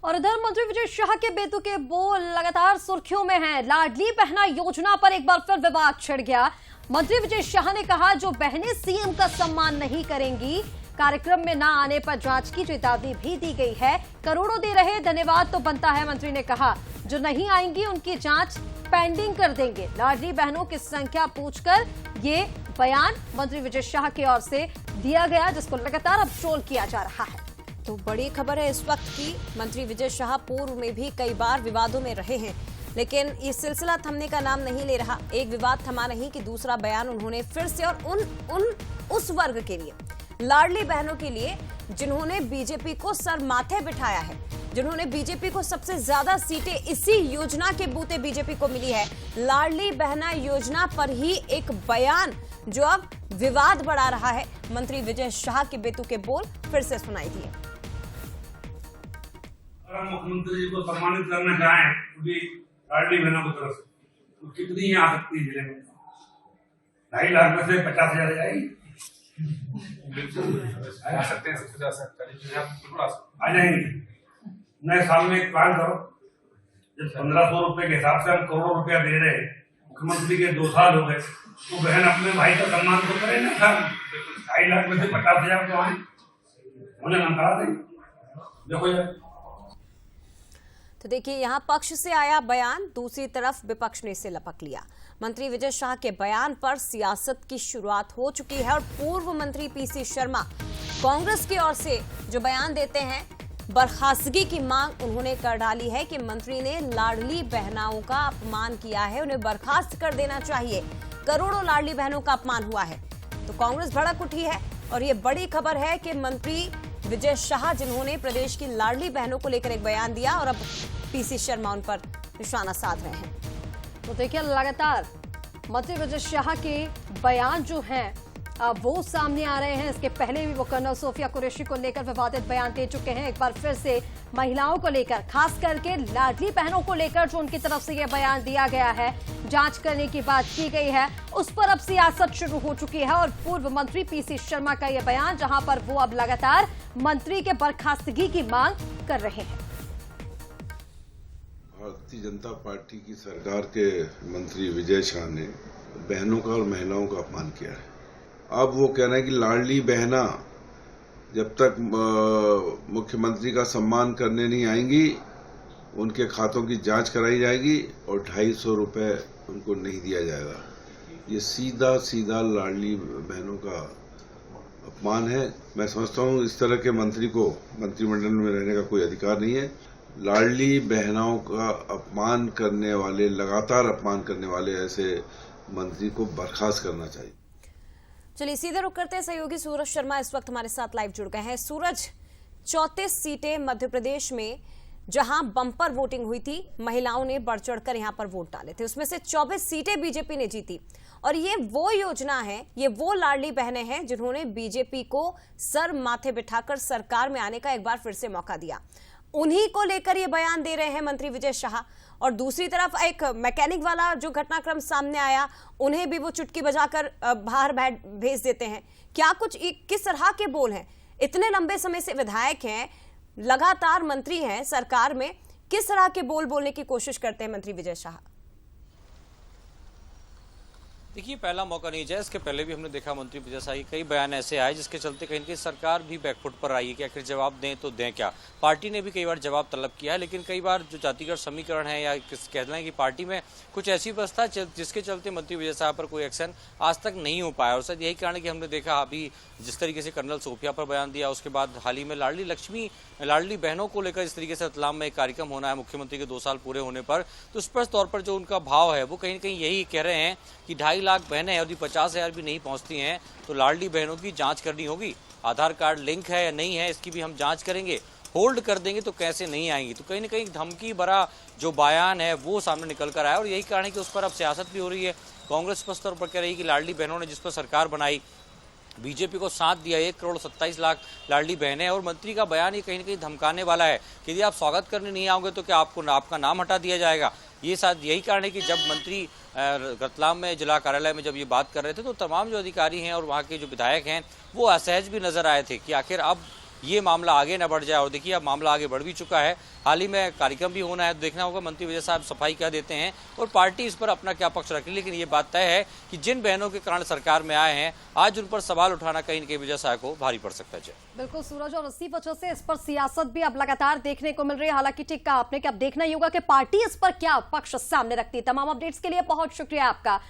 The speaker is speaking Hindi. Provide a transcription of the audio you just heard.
और इधर मंत्री विजय शाह के बेतुके बोल लगातार सुर्खियों में हैं। लाडली बहना योजना पर एक बार फिर विवाद छिड़ गया। मंत्री विजय शाह ने कहा, जो बहनें सीएम का सम्मान नहीं करेंगी, कार्यक्रम में न आने पर जांच की चेतावनी भी दी गई है। करोड़ों दे रहे, धन्यवाद तो बनता है। मंत्री ने कहा, जो नहीं आएंगी उनकी जांच पेंडिंग कर देंगे। लाडली बहनों की संख्या पूछकर ये बयान मंत्री विजय शाह की ओर से दिया गया, जिसको लगातार अब ट्रोल किया जा रहा है। तो बड़ी खबर है इस वक्त की। मंत्री विजय शाह पूर्व में भी कई बार विवादों में रहे हैं, लेकिन ये सिलसिला थमने का नाम नहीं ले रहा। एक विवाद थमा नहीं कि दूसरा बयान उन्होंने फिर से, और उस वर्ग के लिए, लाडली बहनों के लिए जिन्होंने बीजेपी को सर माथे बिठाया है, जिन्होंने बीजेपी को सबसे ज्यादा सीटें इसी योजना के बूते बीजेपी को मिली है, लाडली बहना योजना पर ही एक बयान जो अब विवाद बढ़ा रहा है। मंत्री विजय शाह के बेतुके बोल फिर से सुनाई दिए। मुख्यमंत्री जी को सम्मानित करना चाहें तो भी लाडली बहनों की तरफ से तो कितनी आ सकती है जिले में? 2.5 लाख में से 50,000 जाएगी। आ सकते हैं, आ जाएंगे। नए साल में एक प्लान करो, जब 1500 रुपए के हिसाब से हम करोड़ों रुपया दे रहे हैं, मुख्यमंत्री के 2 साल हो गए, तो बहन अपने भाई का सम्मान तो करे ना। 2.5 लाख में से 50,000 तो आए, मुझे नकार देंगे। देखो यार, तो देखिए, यहां पक्ष से आया बयान, दूसरी तरफ विपक्ष ने इसे लपक लिया। मंत्री विजय शाह के बयान पर सियासत की शुरुआत हो चुकी है और पूर्व मंत्री पीसी शर्मा कांग्रेस की ओर से जो बयान देते हैं, बर्खास्तगी की मांग उन्होंने कर डाली है कि मंत्री ने लाडली बहनाओं का अपमान किया है, उन्हें बर्खास्त कर देना चाहिए। करोड़ों लाडली बहनों का अपमान हुआ है। तो कांग्रेस भड़क उठी है और ये बड़ी खबर है कि मंत्री विजय शाह, जिन्होंने प्रदेश की लाडली बहनों को लेकर एक बयान दिया, और अब पीसी शर्मा उन पर निशाना साध रहे हैं। तो देखिए, लगातार मंत्री विजय शाह के बयान जो हैं वो सामने आ रहे हैं। इसके पहले भी वो कर्नल सोफिया कुरैशी को लेकर विवादित बयान दे चुके हैं। एक बार फिर से महिलाओं को लेकर, खास करके लाडली बहनों को लेकर जो उनकी तरफ से ये बयान दिया गया है, जांच करने की बात की गई है, उस पर अब सियासत शुरू हो चुकी है। और पूर्व मंत्री पीसी शर्मा का ये बयान, जहां पर वो अब लगातार मंत्री के बर्खास्तगी की मांग कर रहे हैं। भारतीय जनता पार्टी की सरकार के मंत्री विजय शाह ने बहनों का और महिलाओं का अपमान किया है। अब वो कह रहे हैं कि लाडली बहना जब तक मुख्यमंत्री का सम्मान करने नहीं आएंगी, उनके खातों की जांच कराई जाएगी और 250 रुपए उनको नहीं दिया जाएगा। ये सीधा सीधा लाडली बहनों का अपमान है। मैं समझता हूँ इस तरह के मंत्री को मंत्रिमंडल में रहने का कोई अधिकार नहीं है। लाडली बहनों का अपमान करने वाले, लगातार अपमान करने वाले ऐसे मंत्री को बर्खास्त करना चाहिए। चलिए सीधे रुक करते हैं। सहयोगी सूरज शर्मा इस वक्त हमारे साथ लाइव जुड़ गए हैं। सूरज, 34 सीटें मध्य प्रदेश में जहां बम्पर वोटिंग हुई थी, महिलाओं ने बढ़ चढ़कर यहां पर वोट डाले थे, उसमें से 24 सीटें बीजेपी ने जीती। और ये वो योजना है, ये वो लाडली बहनें हैं जिन्होंने बीजेपी को सर माथे बिठाकर सरकार में आने का एक बार फिर से मौका दिया। उन्हीं को लेकर ये बयान दे रहे हैं मंत्री विजय शाह। और दूसरी तरफ एक मैकेनिक वाला जो घटनाक्रम सामने आया, उन्हें भी वो चुटकी बजाकर बाहर भेज देते हैं। क्या कुछ किस तरह के बोल हैं? इतने लंबे समय से विधायक हैं, लगातार मंत्री हैं सरकार में, किस तरह के बोल बोलने की कोशिश करते हैं मंत्री विजय शाह? देखिए, पहला मौका नहीं जाए। इसके पहले भी हमने देखा मंत्री विजय शाह के कई बयान ऐसे आए जिसके चलते कहीं ना कहीं सरकार भी बैकफुट पर आई है कि आखिर जवाब दें तो दें क्या। पार्टी ने भी कई बार जवाब तलब किया है, लेकिन कई बार जो जातिगत समीकरण है या कहते हैं कि पार्टी में कुछ ऐसी व्यवस्था जिसके चलते मंत्री विजय शाह पर कोई एक्शन आज तक नहीं हो पाया। और शायद यही कारण है कि हमने देखा अभी जिस तरीके से कर्नल सोफिया पर बयान दिया, उसके बाद हाल ही में लाडली बहनों को लेकर इस तरीके से रतलाम में एक कार्यक्रम होना है मुख्यमंत्री के 2 साल पूरे होने पर, तो स्पष्ट तौर पर जो उनका भाव है वो कहीं ना कहीं यही कह रहे हैं कि 2.5 लाख बहनें यदि 50,000 भी नहीं पहुंचती हैं तो लाडली बहनों की जांच करनी होगी। आधार कार्ड लिंक है या नहीं है, इसकी भी हम जांच करेंगे। होल्ड कर देंगे तो कैसे नहीं आएंगी। तो कहीं ना कहीं धमकी भरा जो बयान है वो सामने निकल कर आया और यही कारण है कि उस पर अब सियासत भी हो रही है। कांग्रेस स्पष्ट तौर पर कह रही है कि लाडली बहनों ने जिस पर सरकार बनाई, बीजेपी को साथ दिया, 1,27,00,000 लाडली बहनें, और मंत्री का बयान ही कहीं ना कहीं धमकाने वाला है कि यदि आप स्वागत करने नहीं आओगे तो क्या आपका नाम हटा दिया जाएगा। ये शायद यही कारण है कि जब मंत्री रतलाम में जिला कार्यालय में जब ये बात कर रहे थे तो तमाम जो अधिकारी हैं और वहाँ के जो विधायक हैं वो असहज भी नजर आए थे कि आखिर अब ये मामला आगे न बढ़ जाए। और देखिए अब मामला आगे बढ़ भी चुका है, हाल ही में कार्यक्रम भी होना है, तो देखना होगा मंत्री विजय साहब सफाई क्या देते हैं और पार्टी इस पर अपना क्या पक्ष रखी। लेकिन ये बात तय है कि जिन बहनों के कारण सरकार में आए हैं, आज उन पर सवाल उठाना कहीं न कहीं विजय साहब को भारी पड़ सकता है। बिल्कुल सूरज, और इसी वजह से इस पर सियासत भी अब लगातार देखने को मिल रही है। हालांकि ठीक कहा आपने कि अब देखना ही होगा कि पार्टी इस पर क्या पक्ष सामने रखती है। तमाम अपडेट्स के लिए बहुत शुक्रिया आपका।